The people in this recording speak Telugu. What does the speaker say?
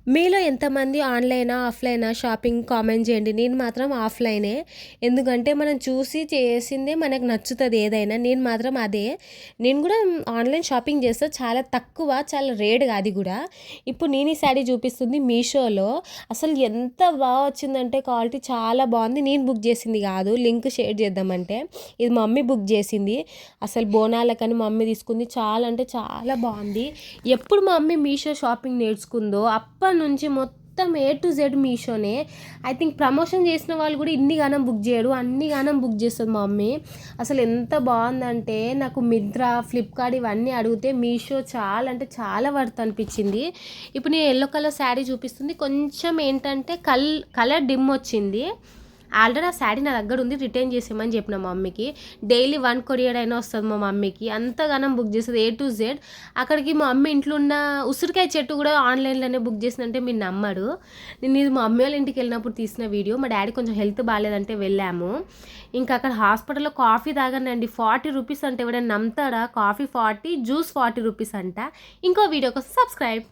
మీలో ఎంతమంది ఆన్‌లైనా, ఆఫ్‌లైనా షాపింగ్ కామెంట్ చేయండి. నేను మాత్రం ఆఫ్‌లైనే. ఎందుకంటే మనం చూసి చేసిందే మనకు నచ్చుతది ఏదైనా. నేను మాత్రం అదే. నేను గూడా ఆన్‌లైన్ షాపింగ్ చేస్తా. చాలా తక్కువ, చాలా రేర్‌గా అది గూడా. ఇప్పుడు నేను ఈ శారీ చూపిస్తుంది మీషోలో. అసలు ఎంత వచ్చిందంటే క్వాలిటీ చాలా బావుంది. నేను బుక్ చేసింది గాదు. లింక్ షేర్ చేద్దామంటే. ఇది మా మమ్మీ బుక్ చేసింది. అసలు బోనాలకని మా మమ్మీ తీసుకుంది. చాలా అంటే చాలా బావుంది. ఎప్పుడు మా మమ్మీ మీషో షాపింగ్ నేర్చుకుందో అప్పటినుంచి మొత్తం ఏ టు జెడ్ మీషోనే. ఐ థింక్ ప్రమోషన్ చేసిన వాళ్ళు కూడా ఇన్ని గానం బుక్ చేయరు, అన్ని గానం బుక్ చేస్తుంది మా మమ్మీ. అసలు ఎంత బాగుందంటే నాకు మింత్రా, ఫ్లిప్కార్ట్ ఇవన్నీ అడిగితే మీషో చాలా అంటే చాలా వర్త్ అనిపించింది. ఇప్పుడు నేను ఎల్లో కలర్ శారీ చూపిస్తుంది, కొంచెం ఏంటంటే కలర్ డిమ్ వచ్చింది. ఆల్రెడీ ఆ శారీ నా దగ్గర ఉంది, రిటర్న్ చేసేయమని చెప్పిన మా మమ్మీకి. డైలీ 1 కొరియర్ అయినా వస్తుంది మా మమ్మీకి, అంతగానం బుక్ చేస్తుంది ఏ టు జెడ్. అక్కడికి మా మమ్మీ ఇంట్లో ఉన్న ఉసిరికాయ చెట్టు కూడా ఆన్లైన్లోనే బుక్ చేసిందంటే మీరు నమ్మడు. నేను ఇది మా మమ్మీ వాళ్ళ ఇంటికి వెళ్ళినప్పుడు తీసిన వీడియో. మా డాడీ కొంచెం హెల్త్ బాగాలేదంటే వెళ్ళాము. ఇంకా అక్కడ హాస్పిటల్లో కాఫీ తాగానండి, 40 రూపీస్ అంటే ఎవడైనా నమ్ముతాడా? కాఫీ 40, జ్యూస్ 40 రూపీస్ అంట. ఇంకో వీడియో కోసం సబ్స్క్రైబ్.